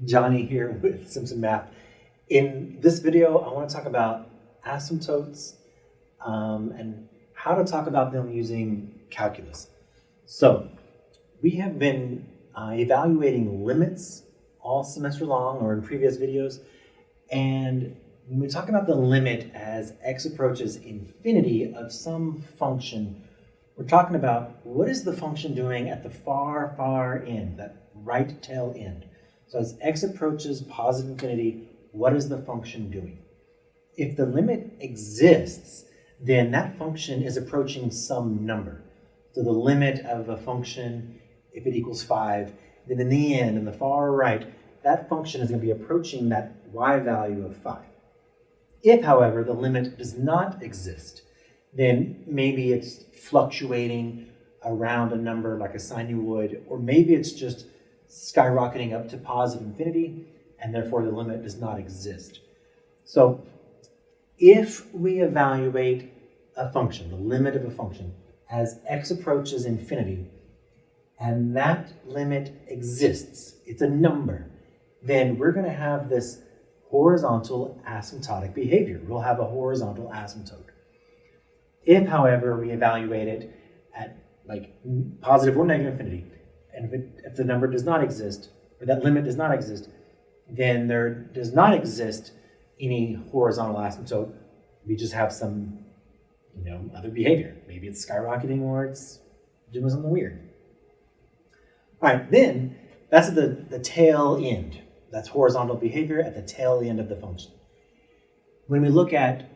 Johnny here with Simpson Math. In this video, I want to talk about asymptotes and how to talk about them using calculus. So we have been evaluating limits all semester long or in previous videos. And when we talk about the limit as x approaches infinity of some function, we're talking about what is the function doing at the far, far end, that right tail end. So as x approaches positive infinity, what is the function doing? If the limit exists, then that function is approaching some number. So the limit of a function, if it equals 5, then in the end, in the far right, that function is going to be approaching that y value of 5. If, however, the limit does not exist, then maybe it's fluctuating around a number like a sine would, or maybe it's just skyrocketing up to positive infinity, and therefore the limit does not exist. So if we evaluate a function, the limit of a function, as x approaches infinity, and that limit exists, it's a number, then we're going to have this horizontal asymptotic behavior. We'll have a horizontal asymptote. If, however, we evaluate it at like positive or negative infinity, and if the number does not exist, or that limit does not exist, then there does not exist any horizontal asymptote. We just have some, other behavior. Maybe it's skyrocketing or it's doing something weird. All right, then that's the tail end. That's horizontal behavior at the tail end of the function. When we look at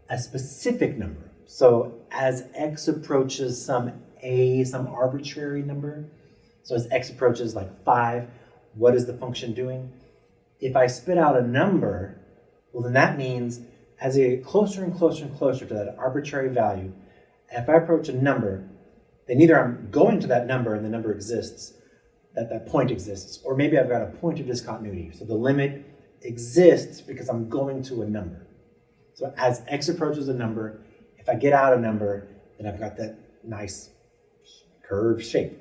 a specific number, so as x approaches some arbitrary number, so as x approaches like 5, what is the function doing? If I spit out a number, well then that means as I get closer and closer and closer to that arbitrary value, if I approach a number, then either I'm going to that number and the number exists, that point exists, or maybe I've got a point of discontinuity. So the limit exists because I'm going to a number. So as x approaches a number, if I get out a number, then I've got that nice curved shape.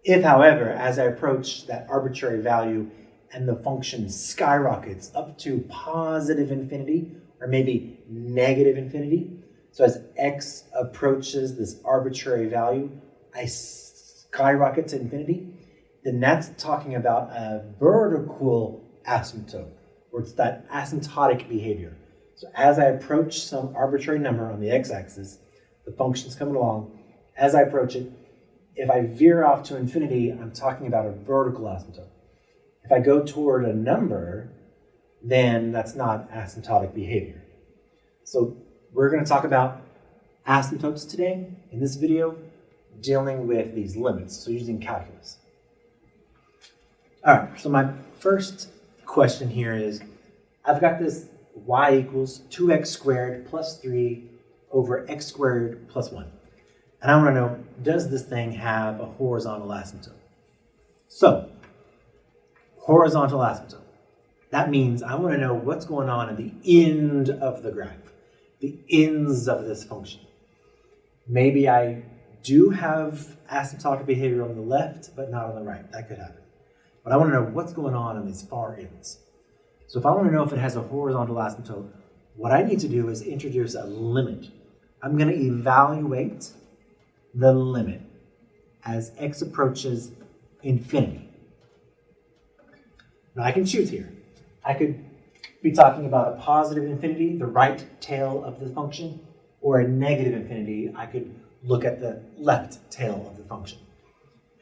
If, however, as I approach that arbitrary value and the function skyrockets up to positive infinity, or maybe negative infinity, so as x approaches this arbitrary value, I skyrocket to infinity, then that's talking about a vertical asymptote, or it's that asymptotic behavior. So as I approach some arbitrary number on the x-axis, the function's coming along. As I approach it, if I veer off to infinity, I'm talking about a vertical asymptote. If I go toward a number, then that's not asymptotic behavior. So we're going to talk about asymptotes today in this video, dealing with these limits, so using calculus. All right, so my first question here is, I've got this y equals 2x squared plus 3 over x squared plus 1. And I want to know, does this thing have a horizontal asymptote? So, horizontal asymptote. That means I want to know what's going on at the end of the graph, the ends of this function. Maybe I do have asymptotic behavior on the left, but not on the right. That could happen. But I want to know what's going on these far ends. So if I want to know if it has a horizontal asymptote, what I need to do is introduce a limit. I'm going to evaluate the limit as x approaches infinity. Now I can choose here. I could be talking about a positive infinity, the right tail of the function, or a negative infinity. I could look at the left tail of the function.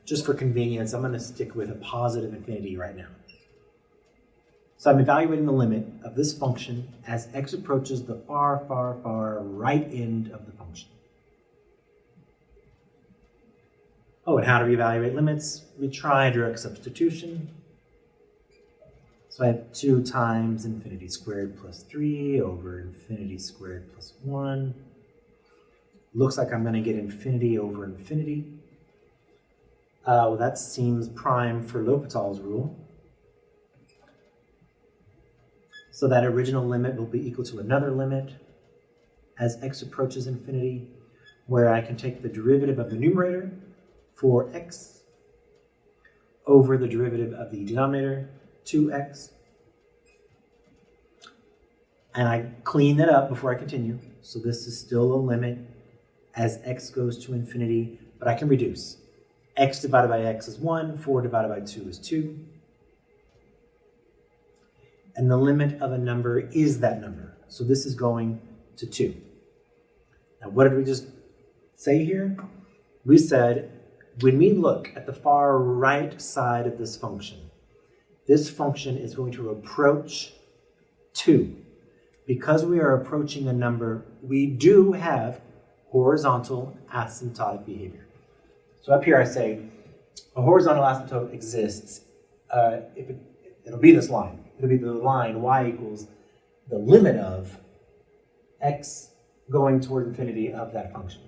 Just for convenience, I'm going to stick with a positive infinity right now. So I'm evaluating the limit of this function as x approaches the far, far, far right end of the function. Oh, and how do we evaluate limits? We try direct substitution. So I have 2 times infinity squared plus 3 over infinity squared plus 1. Looks like I'm going to get infinity over infinity. Well, that seems prime for L'Hopital's rule. So that original limit will be equal to another limit as x approaches infinity, where I can take the derivative of the numerator for x over the derivative of the denominator 2x. And I clean that up before I continue. So this is still a limit as x goes to infinity, but I can reduce. X divided by x is 1, 4 divided by 2 is 2. And the limit of a number is that number. So this is going to 2. Now what did we just say here? We said when we look at the far right side of this function is going to approach 2. Because we are approaching a number, we do have horizontal asymptotic behavior. So up here I say a horizontal asymptote exists. It'll be this line. It'll be the line y equals the limit of x going toward infinity of that function.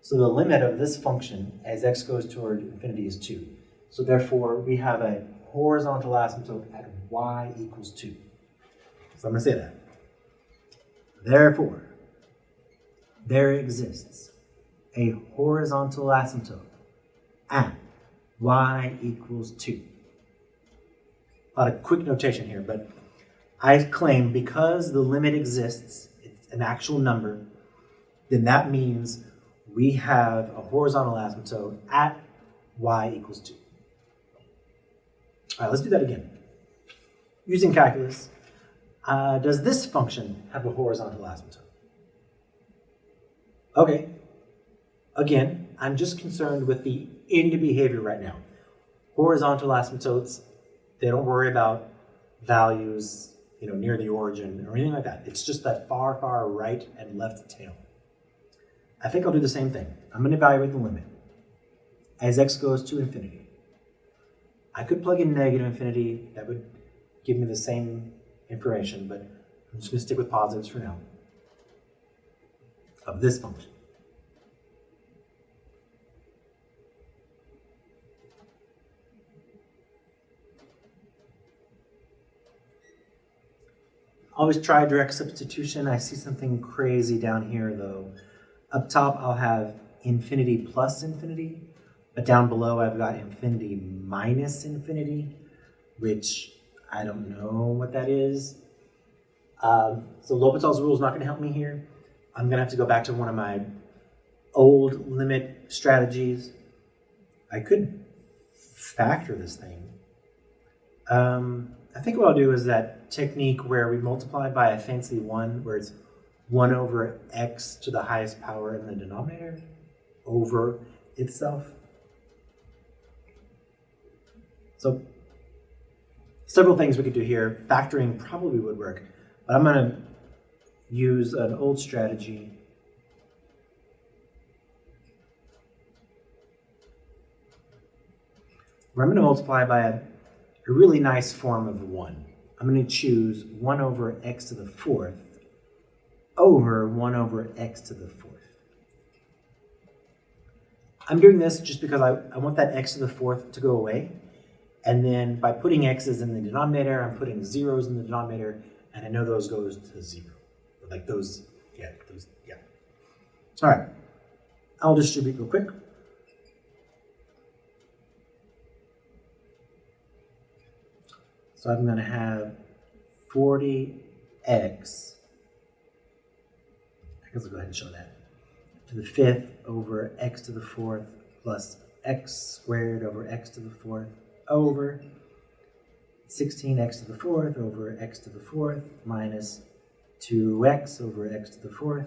So the limit of this function as x goes toward infinity is 2. So therefore we have a horizontal asymptote at y equals 2. So I'm going to say that. Therefore, there exists a horizontal asymptote at y equals 2. A lot of quick notation here, but I claim because the limit exists, it's an actual number, then that means we have a horizontal asymptote at y equals 2. All right, let's do that again. Using calculus, does this function have a horizontal asymptote? Okay. Again, I'm just concerned with the end behavior right now. Horizontal asymptotes, they don't worry about values, near the origin or anything like that. It's just that far, far right and left tail. I think I'll do the same thing. I'm going to evaluate the limit as x goes to infinity. I could plug in negative infinity. That would give me the same information, but I'm just going to stick with positives for now of this function. Always try direct substitution. I see something crazy down here though. Up top I'll have infinity plus infinity, but down below I've got infinity minus infinity, which I don't know what that is. So L'Hopital's rule is not going to help me here. I'm going to have to go back to one of my old limit strategies. I could factor this thing. I think what I'll do is that technique where we multiply by a fancy 1, where it's 1 over x to the highest power in the denominator over itself. So several things we could do here. Factoring probably would work, but I'm going to use an old strategy. Where I'm going to multiply by a really nice form of 1. I'm going to choose 1 over x to the 4th over 1 over x to the 4th. I'm doing this just because I want that x to the 4th to go away. And then by putting x's in the denominator, I'm putting zeros in the denominator, and I know those goes to 0. Like those, yeah. All right, I'll distribute real quick. So I'm going to have 40x, I guess I'll go ahead and show that, to the 5th over x to the 4th plus x squared over x to the 4th over 16x to the 4th over x to the 4th minus 2x over x to the 4th,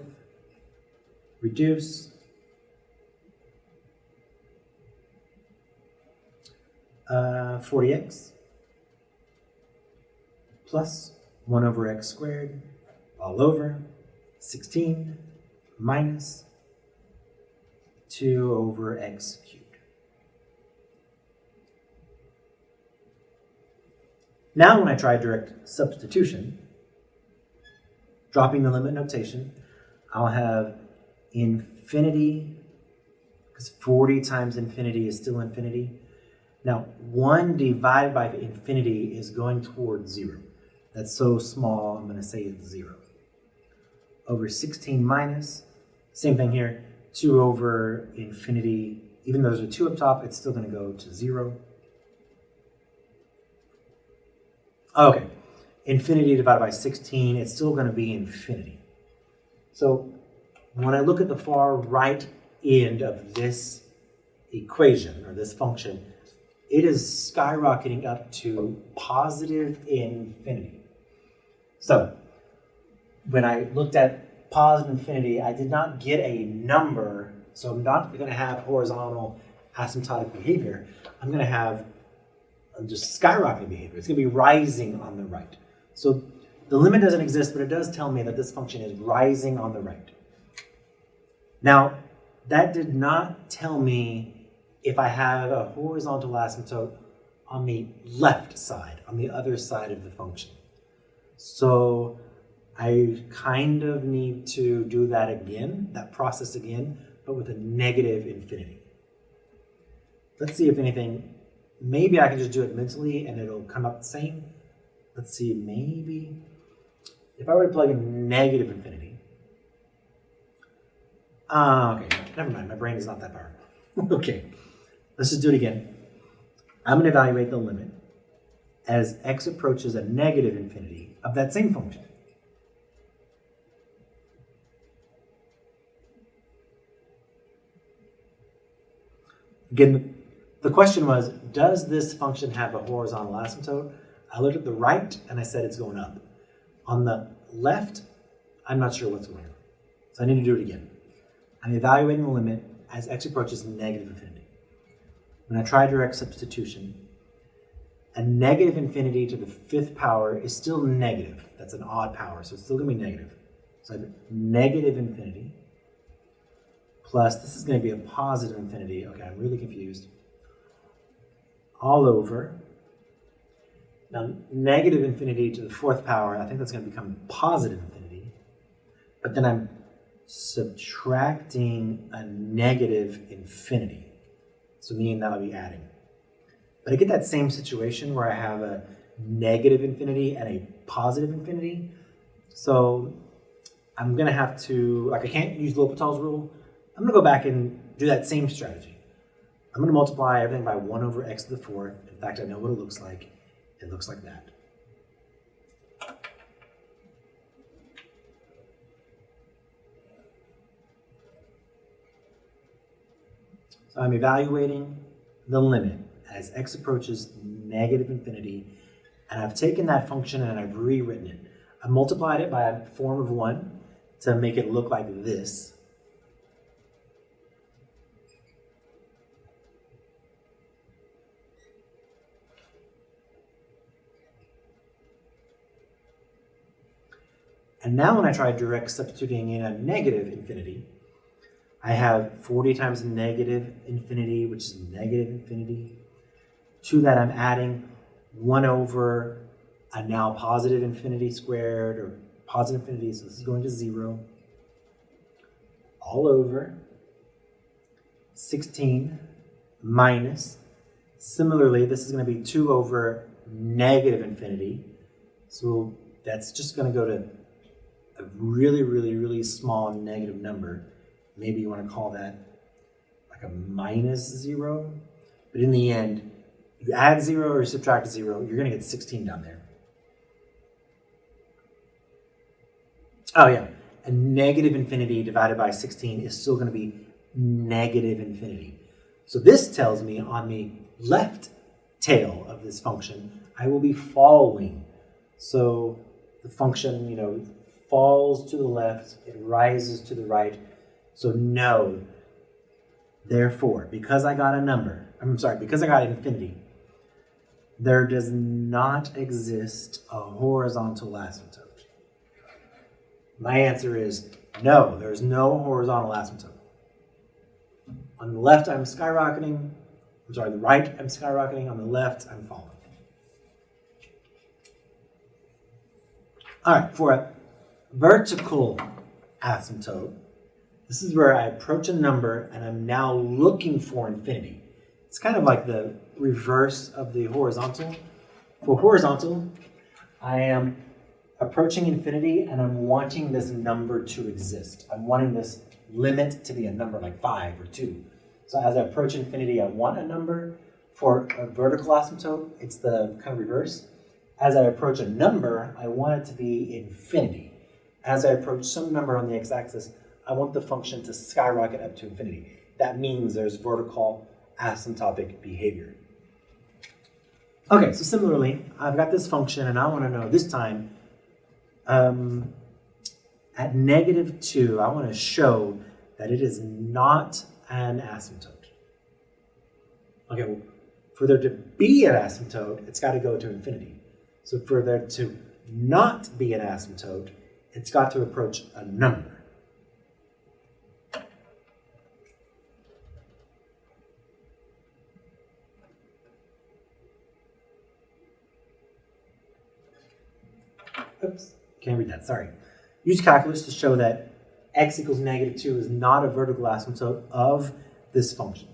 reduce, 40x plus 1 over x squared all over 16 minus 2 over x cubed. Now when I try direct substitution, dropping the limit notation, I'll have infinity, because 40 times infinity is still infinity. Now 1 divided by infinity is going towards 0. That's so small, I'm going to say it's 0. Over 16 minus, same thing here, 2 over infinity. Even though there's a 2 up top, it's still going to go to 0. Okay, infinity divided by 16, it's still going to be infinity. So when I look at the far right end of this equation, or this function, it is skyrocketing up to positive infinity. So when I looked at positive infinity, I did not get a number, so I'm not going to have horizontal asymptotic behavior. I'm going to have just skyrocketing behavior. It's going to be rising on the right. So the limit doesn't exist, but it does tell me that this function is rising on the right. Now, that did not tell me if I have a horizontal asymptote on the left side, on the other side of the function. So I kind of need to do that again, that process again, but with a negative infinity. Let's see if anything, maybe I can just do it mentally and it'll come up the same. Let's see, maybe if I were to plug in negative infinity. Okay, never mind, my brain is not that powerful. Okay, let's just do it again. I'm going to evaluate the limit as x approaches a negative infinity of that same function. Again, the question was, does this function have a horizontal asymptote? I looked at the right and I said it's going up. On the left, I'm not sure what's going on. So I need to do it again. I'm evaluating the limit as x approaches negative infinity. When I try direct substitution, a negative infinity to the 5th power is still negative. That's an odd power, so it's still going to be negative. So I have negative infinity plus, this is going to be a positive infinity. Okay, I'm really confused. All over. Now, negative infinity to the 4th power, I think that's going to become positive infinity. But then I'm subtracting a negative infinity. So meaning that'll be adding. But I get that same situation where I have a negative infinity and a positive infinity. So I'm going to have to, like I can't use L'Hopital's rule. I'm going to go back and do that same strategy. I'm going to multiply everything by 1 over x to the 4th. In fact, I know what it looks like. It looks like that. So I'm evaluating the limit as x approaches negative infinity, and I've taken that function and I've rewritten it. I multiplied it by a form of 1 to make it look like this. And now when I try direct substituting in a negative infinity, I have 40 times negative infinity, which is negative infinity. To that I'm adding 1 over a now positive infinity squared, or positive infinity, so this is going to 0. All over 16 minus, similarly, this is going to be 2 over negative infinity. So that's just going to go to a really, really, really small negative number. Maybe you want to call that like a minus 0. But in the end, you add 0 or subtract 0, you're going to get 16 down there. Oh yeah, a negative infinity divided by 16 is still going to be negative infinity. So this tells me on the left tail of this function, I will be following. So the function, falls to the left, it rises to the right. So no, therefore, because I got infinity, there does not exist a horizontal asymptote. My answer is no, there's no horizontal asymptote. On the left, I'm skyrocketing. The right, I'm skyrocketing. On the left, I'm falling. All right, for a vertical asymptote, this is where I approach a number and I'm now looking for infinity. It's kind of like the reverse of the horizontal. For horizontal, I am approaching infinity and I'm wanting this number to exist. I'm wanting this limit to be a number like 5 or 2. So as I approach infinity, I want a number. For a vertical asymptote, it's the kind of reverse. As I approach a number, I want it to be infinity. As I approach some number on the x-axis, I want the function to skyrocket up to infinity. That means there's vertical asymptotic behavior. Okay, so similarly, I've got this function and I want to know this time, at -2, I want to show that it is not an asymptote. Okay, well, for there to be an asymptote, it's got to go to infinity. So for there to not be an asymptote, it's got to approach a number. Oops, can't read that, sorry. Use calculus to show that x equals -2 is not a vertical asymptote of this function.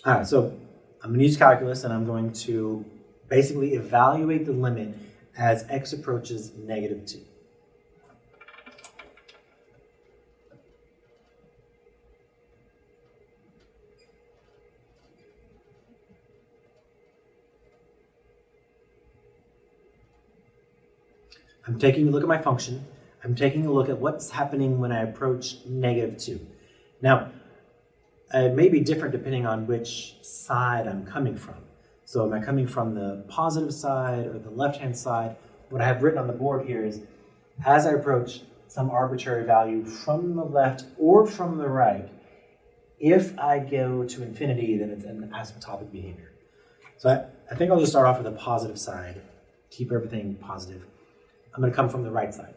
All right, so I'm going to use calculus and I'm going to basically evaluate the limit as x approaches -2. I'm taking a look at my function. I'm taking a look at what's happening when I approach -2. Now, it may be different depending on which side I'm coming from. So am I coming from the positive side or the left-hand side? What I have written on the board here is, as I approach some arbitrary value from the left or from the right, if I go to infinity, then it's an asymptotic behavior. So I think I'll just start off with the positive side, keep everything positive. I'm going to come from the right side.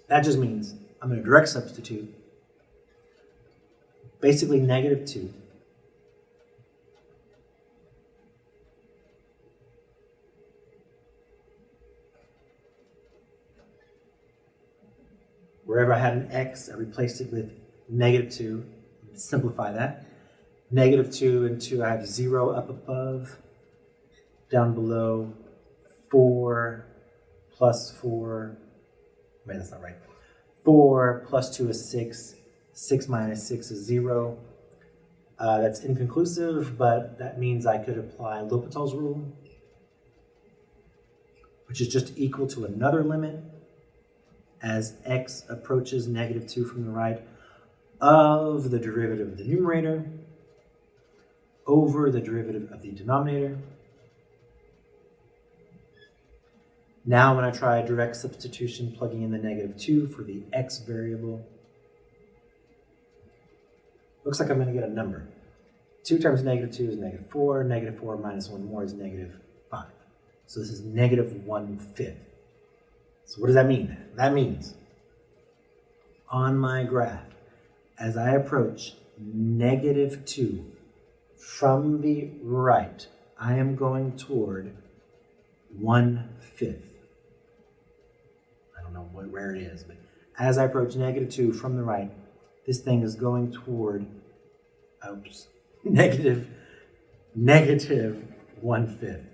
That just means I'm going to direct substitute, basically -2. Wherever I had an x, I replaced it with -2. Simplify that. -2 and 2, I have 0 up above, down below, 4 plus 4, wait, that's not right. 4 plus 2 is 6. 6 minus 6 is 0. That's inconclusive, but that means I could apply L'Hopital's rule, which is just equal to another limit as x approaches -2 from the right of the derivative of the numerator over the derivative of the denominator. Now when I try direct substitution, plugging in the -2 for the x variable, looks like I'm going to get a number. 2 times -2 is -4. -4 minus 1 more is -5. So this is -1/5. So what does that mean? That means on my graph, as I approach -2 from the right, I am going toward 1/5. I don't know where it is, but as I approach -2 from the right, this thing is going toward, negative 1/5.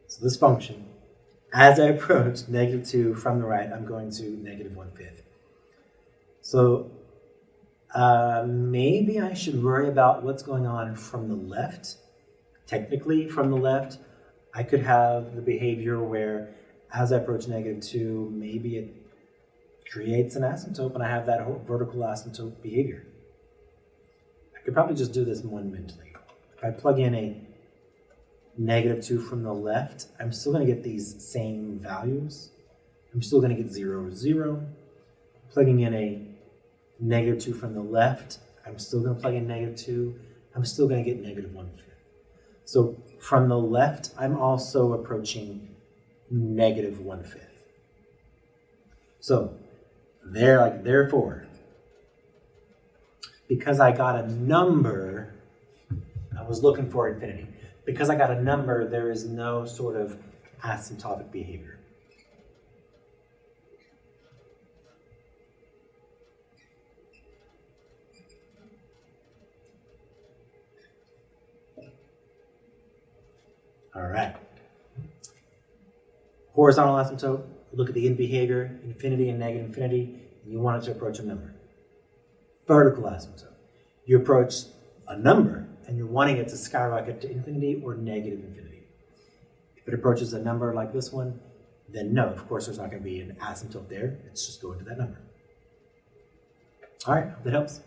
So this function, as I approach -2 from the right, I'm going to -1/5. So maybe I should worry about what's going on from the left. Technically, from the left, I could have the behavior where as I approach -2, maybe it creates an asymptote and I have that whole vertical asymptote behavior. I could probably just do this one mentally. If I plug in a -2 from the left, I'm still going to get these same values. I'm still going to get 0, 0. Plugging in a -2 from the left, I'm still going to plug in -2. I'm still going to get -1/5. So from the left, I'm also approaching -1/5. So therefore, because I got a number, I was looking for infinity. Because I got a number, there is no sort of asymptotic behavior. All right. Horizontal asymptote, look at the end behavior, infinity and -infinity. You want it to approach a number. Vertical asymptote. You approach a number and you're wanting it to skyrocket to infinity or negative infinity. If it approaches a number like this one, then no, of course there's not going to be an asymptote there. It's just going to that number. All right, hope that helps.